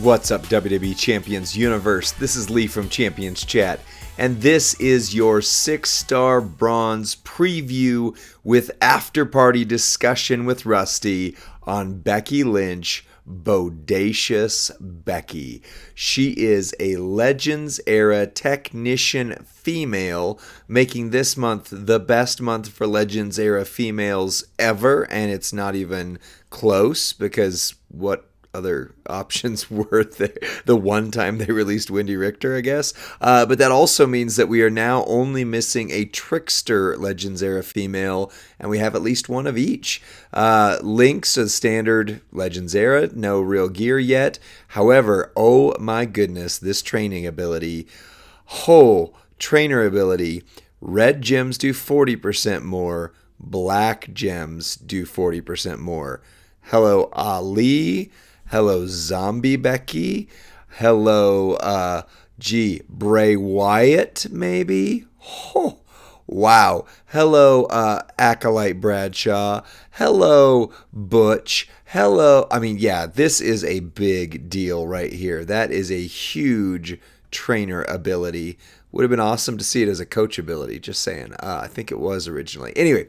What's up, WWE Champions Universe? This is Lee from Champions Chat, and this is your 6-star bronze preview with after-party discussion with Rusty on Becky Lynch, Bodacious Becky. She is a Legends Era Technician female, making this month the best month for Legends Era females ever, and it's not even close because what other options were there the one time they released Wendy Richter, I guess. But that also means that we are now only missing a Trickster Legends Era female, and we have at least one of each. Links to the standard Legends Era, no real gear yet. However, oh my goodness, this training ability. Trainer ability. Red gems do 40% more. Black gems do 40% more. Hello, Ali. Hello, Zombie Becky. Hello, Bray Wyatt, maybe? Oh, wow. Hello, Acolyte Bradshaw. Hello, Butch. Hello. This is a big deal right here. That is a huge trainer ability. Would have been awesome to see it as a coach ability, just saying. I think it was originally. Anyway,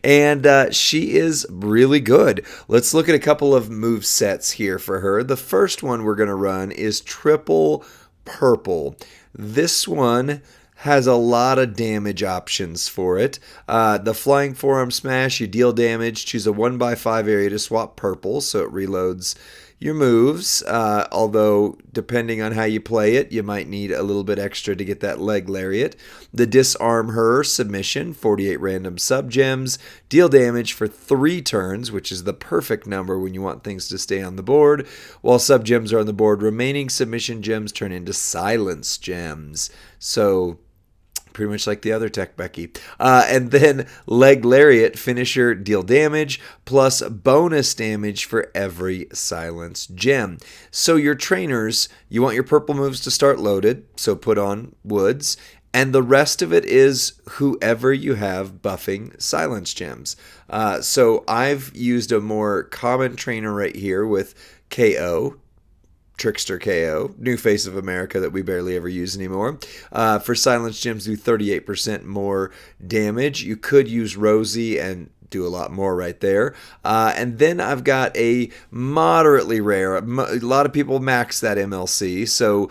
and she is really good. Let's look at a couple of move sets here for her. The first one we're going to run is Triple Purple. This one has a lot of damage options for it. The Flying Forearm Smash, you deal damage, choose a 1x5 area to swap purple, so it reloads your moves, although depending on how you play it, you might need a little bit extra to get that leg lariat. The Disarm Her submission, 48 random sub-gems, deal damage for 3 turns, which is the perfect number when you want things to stay on the board. While sub-gems are on the board, remaining submission gems turn into silence gems. So pretty much like the other Tech Becky. And then Leg Lariat, finisher, deal damage, plus bonus damage for every silence gem. So your trainers, you want your purple moves to start loaded, so put on Woods, and the rest of it is whoever you have buffing silence gems. So I've used a more common trainer right here with KO, Trickster KO, new face of America that we barely ever use anymore. For silence gems, do 38% more damage. You could use Rosie and do a lot more right there. And then I've got a moderately rare, a lot of people max that MLC. So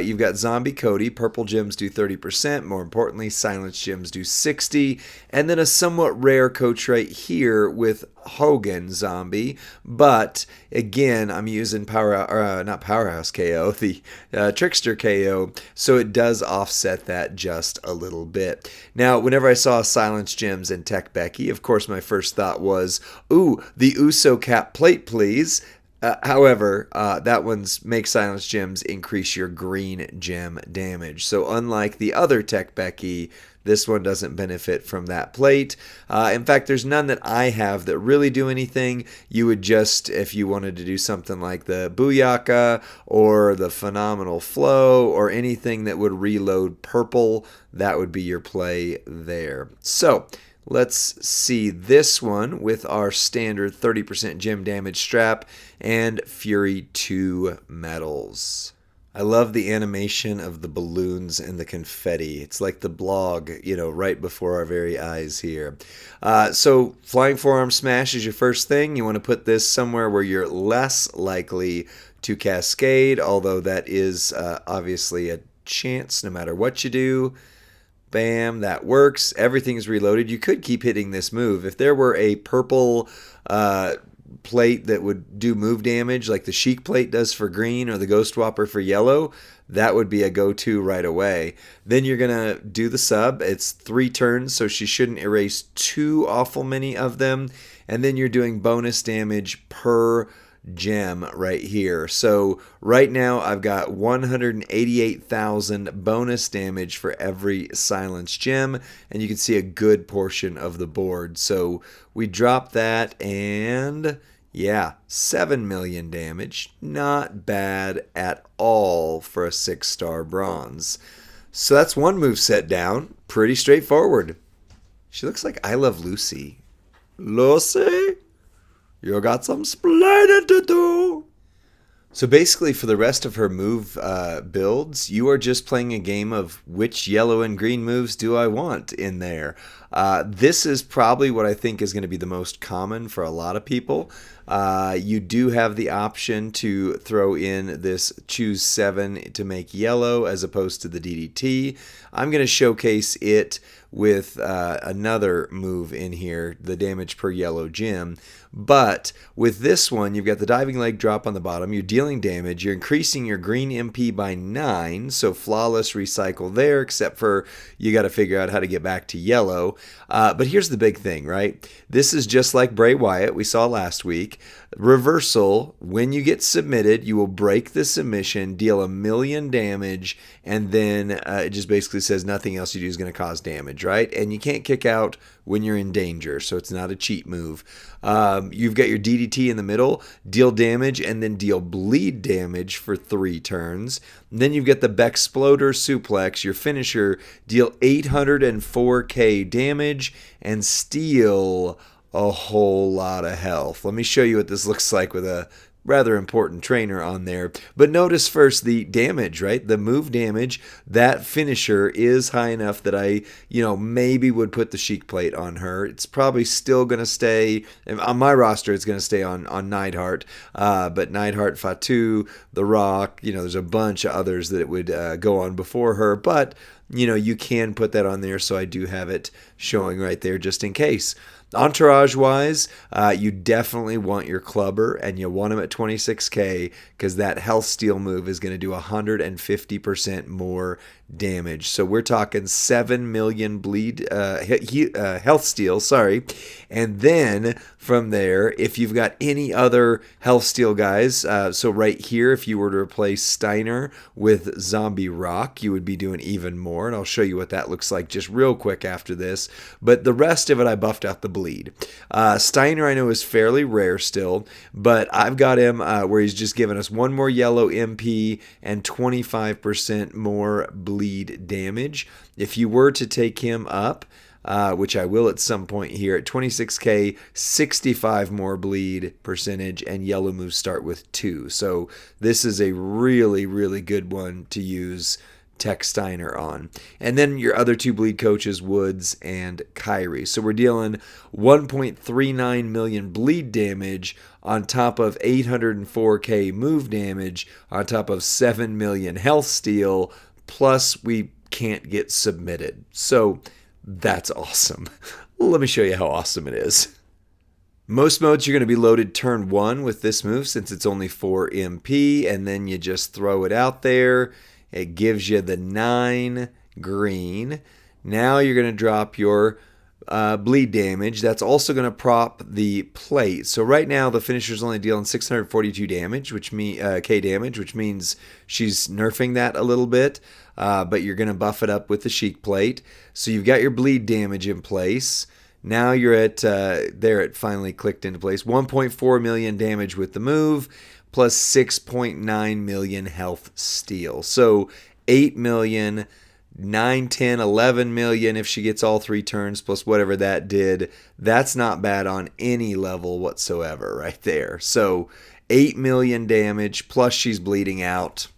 you've got Zombie Cody, purple gems do 30%. More importantly, silence gems do 60%. And then a somewhat rare coach right here with Hogan Zombie, but again, I'm using not Powerhouse KO, the Trickster KO, so it does offset that just a little bit. Now, whenever I saw Silence Gems and Tech Becky, of course, my first thought was, ooh, the Uso cap plate, please. However, that one's make silence gems increase your green gem damage. So unlike the other Tech Becky, this one doesn't benefit from that plate. In fact, there's none that I have that really do anything. You would just, if you wanted to do something like the Booyaka or the Phenomenal Flow or anything that would reload purple, that would be your play there. So let's see this one with our standard 30% gem damage strap and Fury 2 medals. I love the animation of the balloons and the confetti. It's like the blog, right before our very eyes here. So Flying Forearm Smash is your first thing. You want to put this somewhere where you're less likely to cascade, although that is obviously a chance no matter what you do. Bam, that works. Everything's reloaded. You could keep hitting this move. If there were a purple plate that would do move damage like the Sheik plate does for green or the Ghost Whopper for yellow, that would be a go-to right away. Then you're going to do the sub. It's 3 turns, so she shouldn't erase too awful many of them. And then you're doing bonus damage per gem right here. So right now I've got 188,000 bonus damage for every silence gem, and you can see a good portion of the board. So we drop that, and yeah, 7 million damage. Not bad at all for a 6-star bronze. So that's one move set down. Pretty straightforward. She looks like I Love Lucy. Lucy? You got some splaining to do. So basically, for the rest of her move builds, you are just playing a game of which yellow and green moves do I want in there. This is probably what I think is going to be the most common for a lot of people. You do have the option to throw in this choose 7 to make yellow as opposed to the DDT. I'm going to showcase it with another move in here, the damage per yellow gem. But with this one, you've got the diving leg drop on the bottom. You're dealing damage. You're increasing your green MP by 9, so flawless recycle there, except for you got to figure out how to get back to yellow. But here's the big thing, right? This is just like Bray Wyatt we saw last week. Reversal, when you get submitted, you will break the submission, deal 1,000,000 damage, and then it just basically says nothing else you do is going to cause damage, right? And you can't kick out when you're in danger, so it's not a cheat move. You've got your DDT in the middle, deal damage, and then deal bleed damage for 3 turns. And then you've got the Bexploder Suplex, your finisher, deal 804k damage, and steal a whole lot of health. Let me show you what this looks like with a rather important trainer on there. But notice first the damage, right? The move damage, that finisher is high enough that I, maybe would put the Sheik plate on her. It's probably still going to stay, on my roster, it's going to stay on Neidhart. But Neidhart, Fatu, The Rock, there's a bunch of others that it would go on before her. But, you can put that on there, so I do have it showing right there just in case. Entourage-wise, you definitely want your clubber, and you want him at 26k because that health steal move is going to do 150% more damage. So we're talking 7 million bleed health steal, and then from there, if you've got any other health steal guys, so right here, if you were to replace Steiner with Zombie Rock, you would be doing even more, and I'll show you what that looks like just real quick after this. But the rest of it, I buffed out the bleed. Steiner, I know, is fairly rare still, but I've got him where he's just giving us 1 more yellow MP and 25% more bleed damage. If you were to take him up, which I will at some point here, at 26k, 65 more bleed percentage, and yellow moves start with 2. So this is a really, really good one to use Tech Steiner on. And then your other 2 bleed coaches, Woods and Kyrie. So we're dealing 1.39 million bleed damage on top of 804k move damage on top of 7 million health steal, plus we can't get submitted. So that's awesome. Let me show you how awesome it is. Most modes you're going to be loaded turn 1 with this move since it's only 4 MP, and then you just throw it out there. It gives you the 9 green. Now you're going to drop your bleed damage. That's also going to prop the plate. So right now the finisher's only dealing 642 damage, K damage, which means she's nerfing that a little bit. But you're going to buff it up with the Sheik plate. So you've got your bleed damage in place. Now you're at there. It finally clicked into place. 1.4 million damage with the move, plus 6.9 million health steal. So 8 million, 9, 10, 11 million if she gets all 3 turns, plus whatever that did. That's not bad on any level whatsoever right there. So 8 million damage, plus she's bleeding out.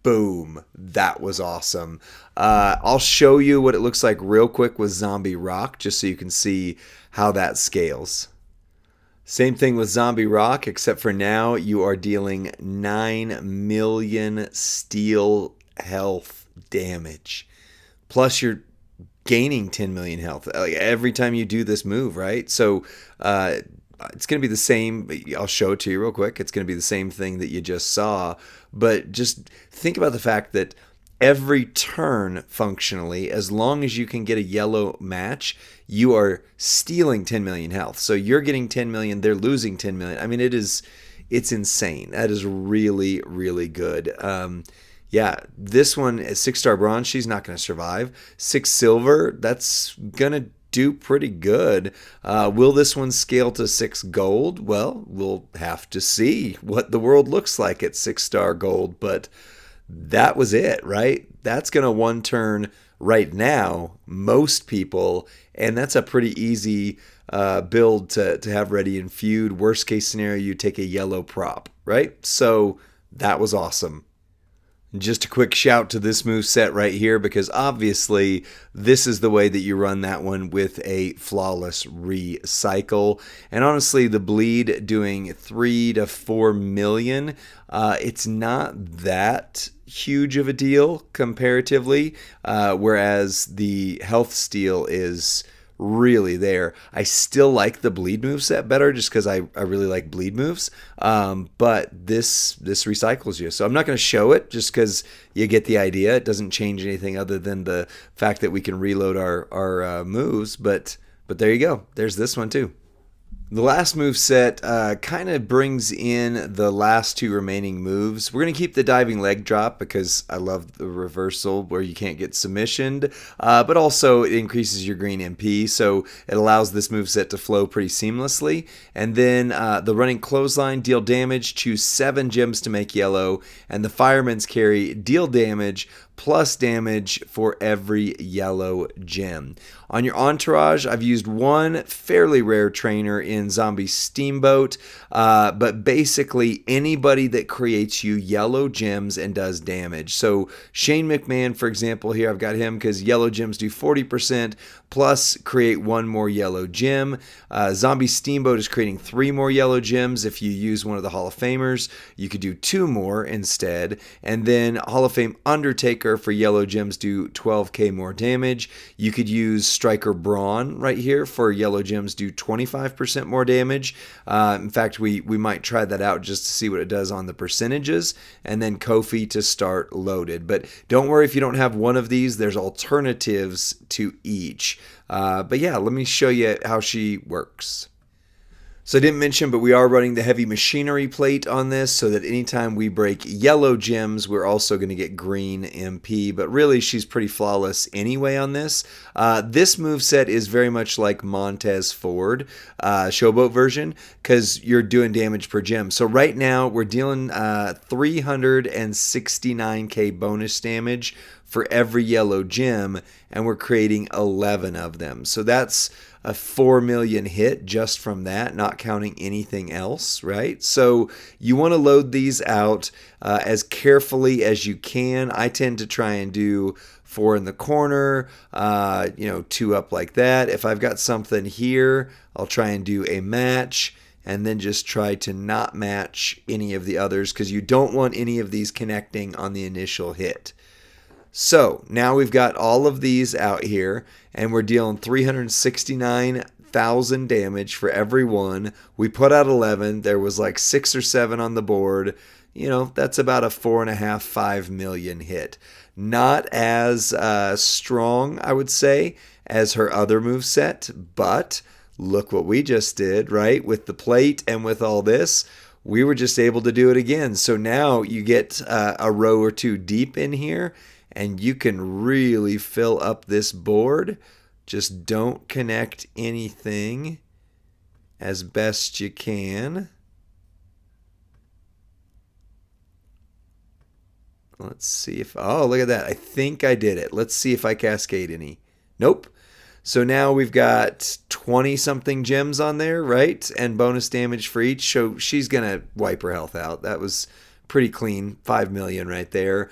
Boom. That was awesome. I'll show you what it looks like real quick with Zombie Rock, just so you can see how that scales. Same thing with Zombie Rock, except for now you are dealing 9 million steel health damage. Plus you're gaining 10 million health every time you do this move, right? So it's going to be the same. I'll show it to you real quick. It's going to be the same thing that you just saw. But just think about the fact that every turn, functionally, as long as you can get a yellow match, you are stealing 10 million health. So you're getting 10 million, they're losing 10 million. I mean, it's insane. That is really, really good. Yeah, this one is 6-star bronze. She's not going to survive. 6 silver, that's going to do pretty good. Will this one scale to 6 gold? Well, we'll have to see what the world looks like at 6-star gold, but that was it, right? That's going to 1 turn right now, most people, and that's a pretty easy build to have ready in feud. Worst case scenario, you take a yellow prop, right? So That was awesome. Just a quick shout to this move set right here because obviously this is the way that you run that one with a flawless recycle. And honestly, the bleed doing 3 to 4 million, it's not that huge of a deal comparatively, whereas the health steal is really there. I still like the bleed move set better just because I really like bleed moves. But this recycles you. So I'm not going to show it just because you get the idea. It doesn't change anything other than the fact that we can reload our moves. But there you go. There's this one too. The last move set kind of brings in the last two remaining moves. We're going to keep the diving leg drop because I love the reversal where you can't get submissioned, but also it increases your green MP, so it allows this move set to flow pretty seamlessly. And then the running clothesline, deal damage, choose 7 gems to make yellow, and the fireman's carry, deal damage plus damage for every yellow gem. On your entourage, I've used one fairly rare trainer in Zombie Steamboat, but basically anybody that creates you yellow gems and does damage. So Shane McMahon, for example, here I've got him because yellow gems do 40%, plus create 1 more yellow gem. Zombie Steamboat is creating 3 more yellow gems. If you use one of the Hall of Famers, you could do 2 more instead. And then Hall of Fame Undertaker for yellow gems do 12k more damage. You could use Striker Braun right here for yellow gems do 25% more damage. In fact, we might try that out just to see what it does on the percentages. And then Kofi to start loaded. But don't worry if you don't have one of these. There's alternatives to each. But yeah, let me show you how she works. So I didn't mention, but we are running the heavy machinery plate on this so that anytime we break yellow gems, we're also going to get green MP. But really, she's pretty flawless anyway on this. This moveset is very much like Montez Ford Showboat version because you're doing damage per gem. So right now, we're dealing 369k bonus damage for every yellow gem, and we're creating 11 of them. So that's a 4 million hit just from that, not counting anything else, right? So you want to load these out as carefully as you can. I tend to try and do 4 in the corner, 2 up like that. If I've got something here, I'll try and do a match and then just try to not match any of the others because you don't want any of these connecting on the initial hit. So now we've got all of these out here and we're dealing 369,000 damage for every one. We put out 11. There was like 6 or 7 on the board. That's about a 4.5, 5 million hit. Not as strong, I would say, as her other moveset, but look what we just did, right? With the plate and with all this, we were just able to do it again. So now you get a row or 2 deep in here, and you can really fill up this board. Just don't connect anything as best you can. Let's see if... Oh, look at that. I think I did it. Let's see if I cascade any. Nope. So now we've got 20-something gems on there, right? And bonus damage for each. So she's going to wipe her health out. That was pretty clean. 5 million right there.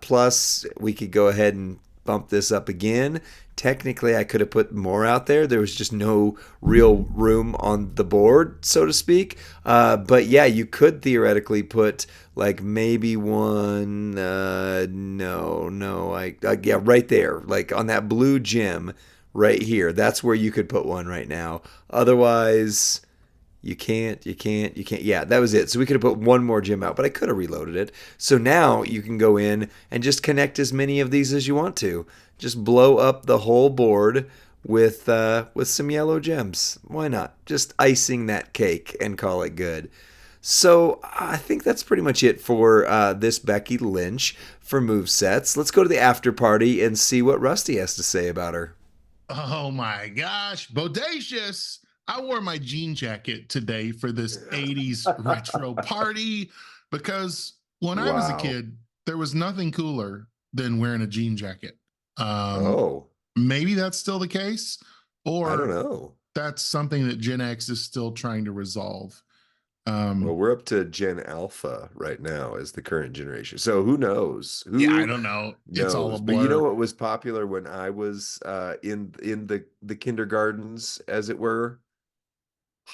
Plus, we could go ahead and bump this up again. Technically, I could have put more out there. There was just no real room on the board, so to speak. But yeah, you could theoretically put like maybe one. Yeah, right there, like on that blue gem right here. That's where you could put one right now. Otherwise, you can't. Yeah, that was it. So we could have put one more gem out, but I could have reloaded it. So now you can go in and just connect as many of these as you want to. Just blow up the whole board with some yellow gems. Why not? Just icing that cake and call it good. So I think that's pretty much it for this Becky Lynch for movesets. Let's go to the after party and see what Rusty has to say about her. Oh my gosh, Bodacious. I wore my jean jacket today for this 80s retro party because when I was a kid, there was nothing cooler than wearing a jean jacket. Maybe that's still the case, or I don't know. That's something that Gen X is still trying to resolve. Well, we're up to Gen Alpha right now as the current generation. So who knows? Yeah, I Who don't know. It's all a knows? But you know blur. what was popular when I was in the kindergartens, as it were?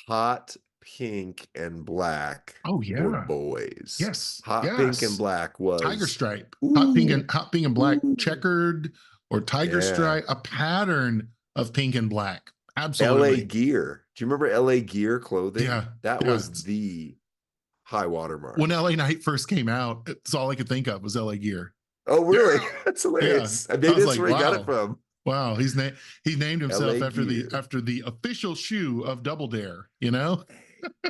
Hot pink and black Oh for yeah. boys. Yes. Hot pink and Yes. black Tiger was stripe, ooh, hot pink and black, ooh. checkered or tiger Yeah. stripe, a pattern of pink and black. LA Absolutely. Gear. Do you remember LA Gear clothing? Yeah. That Yeah. was the high When watermark. LA Knight first came out, it's all I could think of was LA Gear. Oh, really? Yeah. That's Yeah. hilarious. I Maybe was that's like, where he got it wow. from. Wow. He named himself LA Gear. after the official shoe of Double Dare, you know?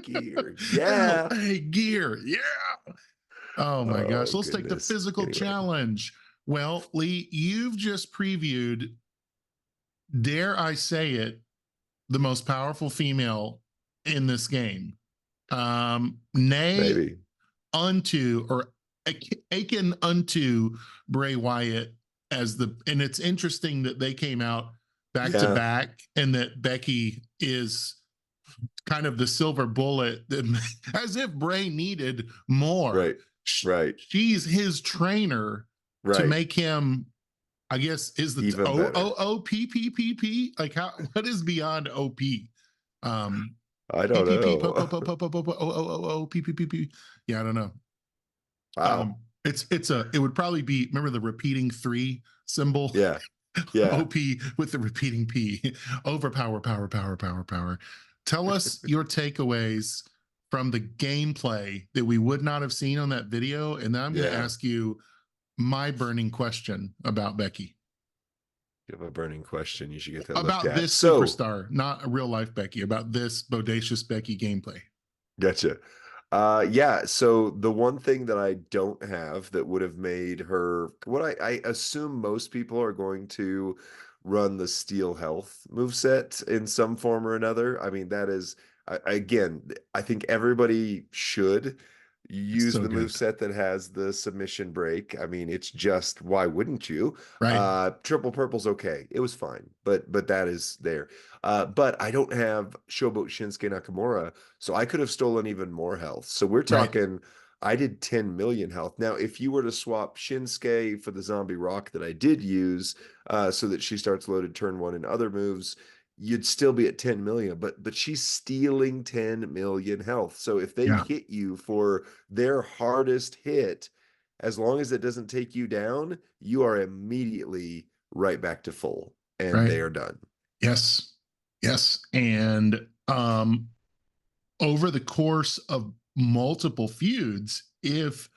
Gear. Yeah. LA Gear. Yeah. Oh my gosh. Oh, Let's take the goodness. physical Anyway. challenge. Well, Lee, you've just previewed, dare I say it, the most powerful female in this game. Nay Maybe. unto or akin unto Bray Wyatt as and it's interesting that they came out back to Yeah. back and that Becky is kind of the silver bullet as if Bray needed more. Right. Right. She's his trainer to Right. make him, I guess, is the Even better. OOPPPP? Like what is beyond OP? I don't know. PPP. Yeah, I don't know. Wow. It would probably be, remember the repeating 3 symbol? Yeah. Yeah. OP with the repeating P. Overpower, power, power, power, power. Tell us your takeaways from the gameplay that we would not have seen on that video. And then I'm going to ask you my burning question about Becky. You have a burning question. You should get that about looked at. this superstar, not a real life Becky, about this bodacious Becky gameplay. Gotcha. Yeah, so the one thing that I don't have that would have made her what I assume most people are going to run the Steel Health moveset in some form or another. I mean, that is again, I think everybody should use So the good. moveset that has the submission break. I mean, it's just why wouldn't you? Right. Triple Purple's okay. It was fine, but that is there. But I don't have Showboat Shinsuke Nakamura, so I could have stolen even more health. So we're talking, I did 10 million health. Now, if you were to swap Shinsuke for the Zombie Rock that I did use, so that she starts loaded turn 1 and other moves, you'd still be at 10 million, but she's stealing 10 million health. So if they hit you for their hardest hit, as long as it doesn't take you down, you are immediately right back to full and they are done. Yes. Yes. And over the course of multiple feuds, if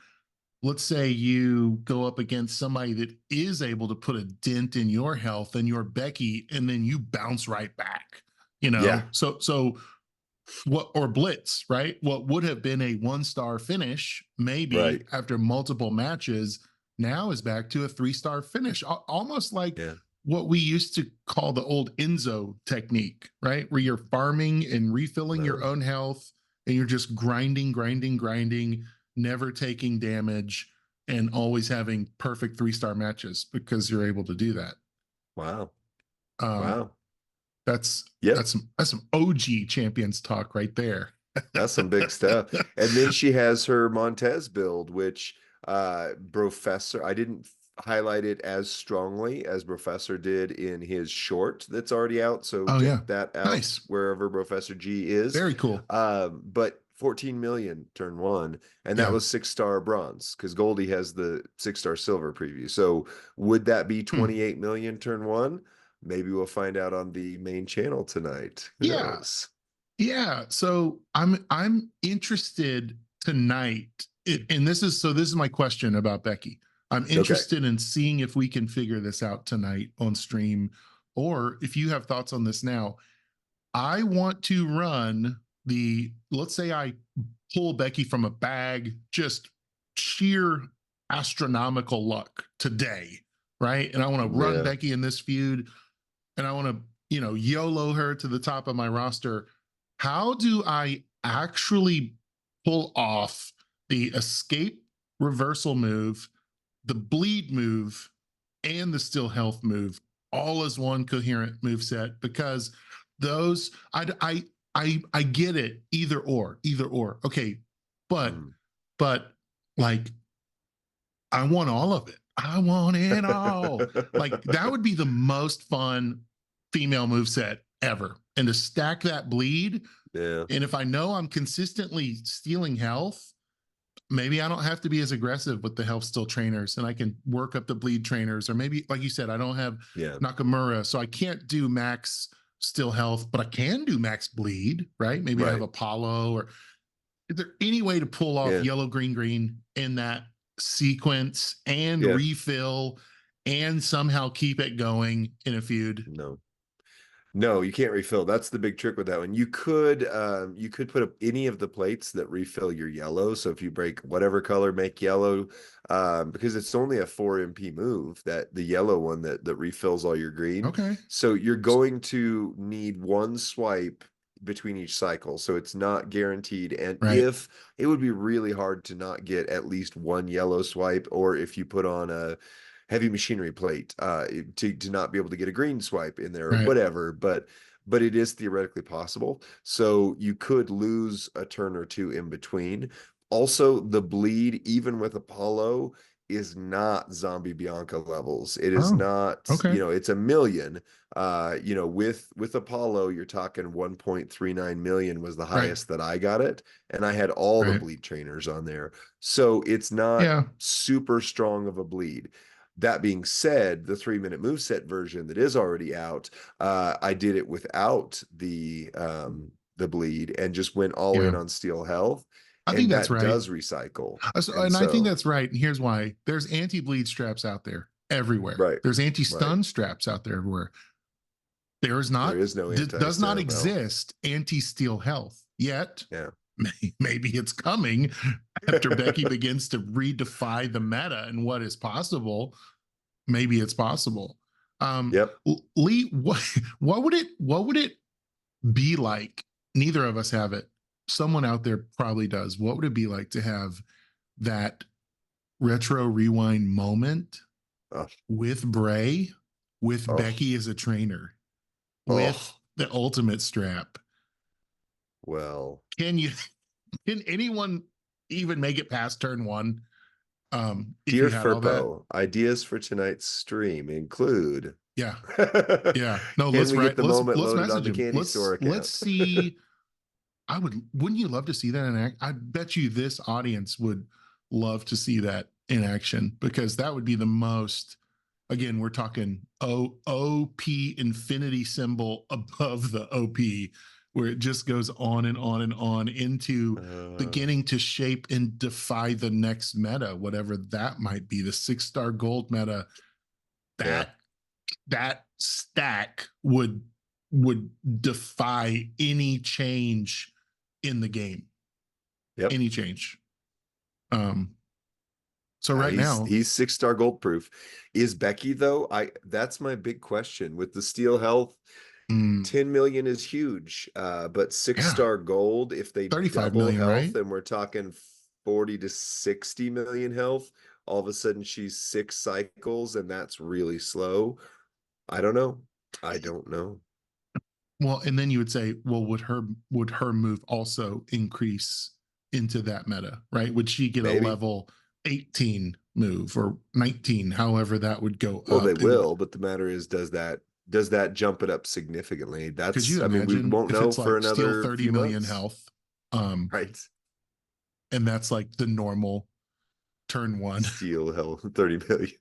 let's say you go up against somebody that is able to put a dent in your health and you're Becky, and then you bounce right back, you know? Yeah. So what, or Blitz, right? What would have been a 1-star finish, maybe after multiple matches, now is back to a 3-star finish, almost like what we used to call the old Enzo technique, right? Where you're farming and refilling your own health and you're just grinding, never taking damage, and always having perfect 3-star matches because you're able to do that. Wow. That's some OG champions talk right there. That's some big stuff. And then she has her Montez build, which Professor, I didn't highlight it as strongly as Professor did in his short that's already out. So check that out wherever Professor G is. Very cool. But 14 million turn 1, and that was 6-star bronze because Goldie has the 6-star silver preview. So would that be 28 million turn 1? Maybe we'll find out on the main channel tonight. Who knows? Yeah. So I'm interested tonight. And this is my question about Becky. I'm interested in seeing if we can figure this out tonight on stream, or if you have thoughts on this now. I want to run let's say I pull Becky from a bag, just sheer astronomical luck today, right? And I want to run Becky in this feud, and I want to, YOLO her to the top of my roster. How do I actually pull off the escape reversal move, the bleed move, and the still health move all as one coherent move set? Because those, I get it. Either or, either or. Okay. But, Mm. but like, I want all of it. I want it all. Like, that would be the most fun female moveset ever. And to stack that bleed, Yeah. and if I know I'm consistently stealing health, maybe I don't have to be as aggressive with the health still trainers, and I can work up the bleed trainers. Or maybe, like you said, I don't have Yeah. Nakamura, so I can't do max still health, but I can do max bleed, right? Maybe I have Right. Apollo. Or is there any way to pull off Yeah. yellow, green, green in that sequence and Yeah. refill and somehow keep it going in a feud? No. No, you can't refill. That's the big trick with that one. You could put up any of the plates that refill your yellow. So if you break whatever color, make yellow, because it's only a 4 MP move, that the yellow one that refills all your green. Okay. So you're going to need one swipe between each cycle. So it's not guaranteed. And Right. if it would be really hard to not get at least one yellow swipe, or if you put on a heavy machinery plate to not be able to get a green swipe in there or Right. whatever, but it is theoretically possible. So you could lose a turn or two in between. Also, the bleed, even with Apollo, is not zombie Bianca levels. It is Oh, not, okay. it's a million. With Apollo, you're talking 1.39 million was the Right. highest that I got it, and I had all the Right. bleed trainers on there. So it's not Yeah. super strong of a bleed. That being said, the 3-minute moveset version that is already out, I did it without the bleed and just went all Yeah. in on steel health, I think and that's that right. does recycle. And I think that's right. And here's why: there's anti-bleed straps out there everywhere. Right. There's anti-stun Right. straps out there everywhere. There is not, There is no does not anti-steel, no. exist anti-steal health yet. Yeah. Maybe it's coming after Becky begins to redefine the meta and what is possible. Maybe it's possible. Yep. Lee, what would it be like? Neither of us have it. Someone out there probably does. What would it be like to have that retro rewind moment with Bray, with Becky as a trainer, with the ultimate strap? Well, can anyone even make it past turn one? Dear Furpo, ideas for tonight's stream include. Yeah. Yeah. No, let's get the moment loaded on the candy store account. Let's see. Wouldn't you love to see that in act? I bet you this audience would love to see that in action, because that would be the most, again, we're talking OP infinity symbol above the OP, where it just goes on and on and on into beginning to shape and defy the next meta, whatever that might be, the 6-star gold meta. That stack would defy any change in the game. Yep. Any change. So right now he's 6-star gold proof. Is Becky though? That's my big question. With the steel health, 10 million is huge. But 6-star gold, if they 35 double million, health, right? and we're talking 40 to 60 million health, all of a sudden she's 6 cycles, and that's really slow. I don't know. Well, and then you would say, well, would her move also increase into that meta, right? Would she get a level 18 move or 19, however that would go up? Well, they will, but the matter is, does that jump it up significantly? That's, we won't know for another 30 million health. Right. And that's like the normal turn one. Steel health 30 million.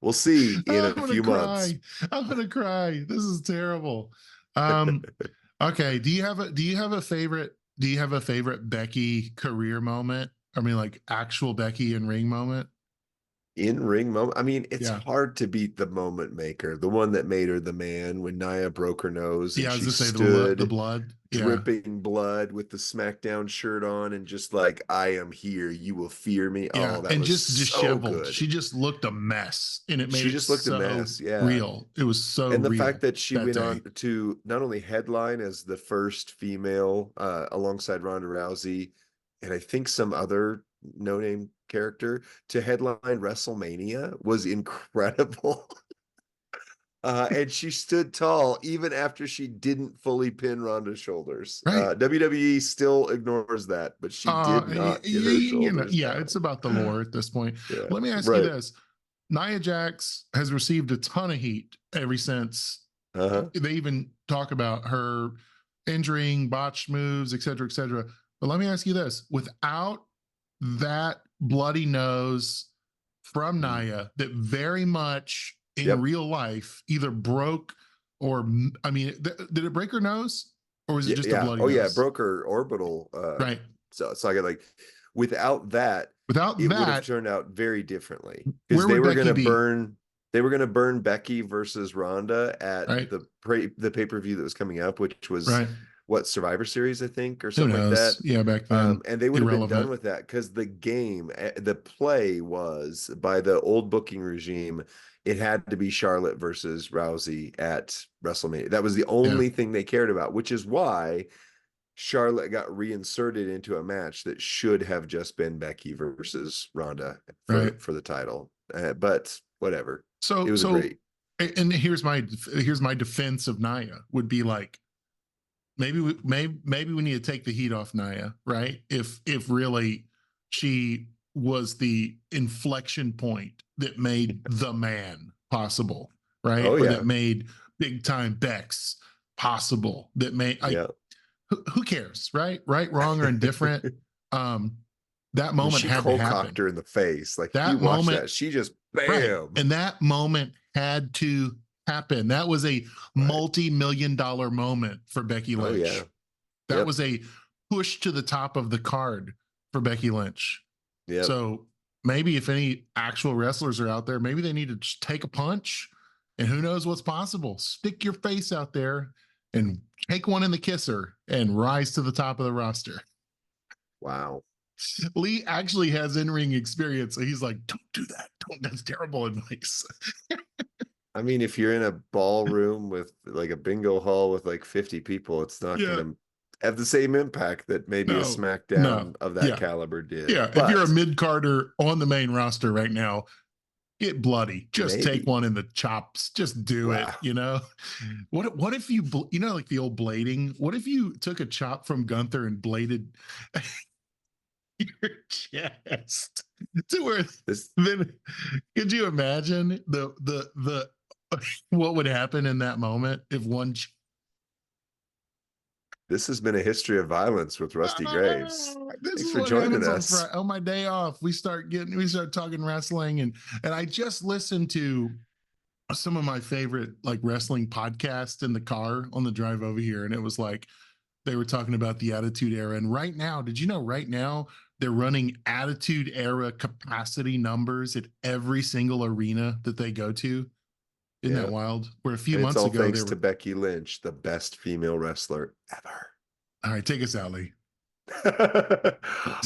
We'll see in a few months. I'm gonna cry. This is terrible. Okay. Do you have a favorite Becky career moment? I mean, like actual Becky in ring moment? In ring moment. I mean, it's hard to beat the moment maker, the one that made her the man when Nia broke her nose. And she stood the blood, dripping blood with the SmackDown shirt on, and just like, I am here, you will fear me. Yeah. Oh, that and was just disheveled. So good. She just looked a mess, and it made she just looked a mess. Yeah, real. It was so and the real fact that she went on to not only headline as the first female alongside Ronda Rousey, and I think some other no-name character, to headline WrestleMania was incredible. And she stood tall even after she didn't fully pin Ronda's shoulders. Right. WWE still ignores that, but she did not get her shoulders yeah, down. it's about the lore at this point. Yeah, Let me ask you right. this. Nia Jax has received a ton of heat ever since. They even talk about her injuring, botched moves, et cetera, et cetera. But let me ask you this. Without that bloody nose from Nia that very much in real life either broke or, I mean, did it break her nose or was it just a bloody nose? Yeah, it broke her orbital. Right. So I got like, without that, it would have turned out very differently because they were going to burn. They were going to burn Becky versus Ronda at the pay-per-view that was coming up, which was what, Survivor Series, I think, or something like that. Yeah, back then. And they would have been done with that because the game, the play was by the old booking regime, it had to be Charlotte versus Rousey at WrestleMania. That was the only thing they cared about, which is why Charlotte got reinserted into a match that should have just been Becky versus Ronda for the title. But whatever. So it was great. And here's my defense of Nia would be like, maybe we need to take the heat off Nia, right? If really she was the inflection point that made the man possible, right? Oh, or that made big time Bex possible. That made who cares, right? Right, wrong, or indifferent. That moment had to happen. She cold-cocked her in the face. Like, that you watch moment, that, she just bam. Right. And that moment had to happen. That was a multi-million-dollar moment for Becky Lynch. Oh, yeah. That was a push to the top of the card for Becky Lynch. Yeah. So maybe if any actual wrestlers are out there, maybe they need to just take a punch, and who knows what's possible. Stick your face out there and take one in the kisser and rise to the top of the roster. Wow. Lee actually has in-ring experience, so he's like, "Don't do that. That's terrible advice." I mean, if you're in a ballroom with like a bingo hall with like 50 people, it's not going to have the same impact that maybe a SmackDown of that caliber did. Yeah, but if you're a mid-carder on the main roster right now, get bloody. Just take one in the chops. Just do it, you know? What if you, like the old blading? What if you took a chop from Gunther and bladed your chest to where then could you imagine the what would happen in that moment if one This has been a history of violence with Rusty Graves. Thanks for joining us. On my day off, we start talking wrestling, and I just listened to some of my favorite like wrestling podcasts in the car on the drive over here, and it was like they were talking about the Attitude Era. And right now, did you know right now they're running Attitude Era capacity numbers at every single arena that they go to? Isn't that wild? Where a few months ago, thanks to Becky Lynch, the best female wrestler ever. All right, take us out, Lee.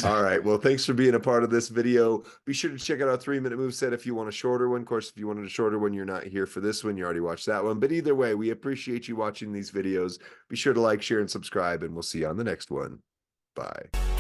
All right. Well, thanks for being a part of this video. Be sure to check out our 3-minute move set if you want a shorter one. Of course, if you wanted a shorter one, you're not here for this one. You already watched that one. But either way, we appreciate you watching these videos. Be sure to like, share, and subscribe, and we'll see you on the next one. Bye.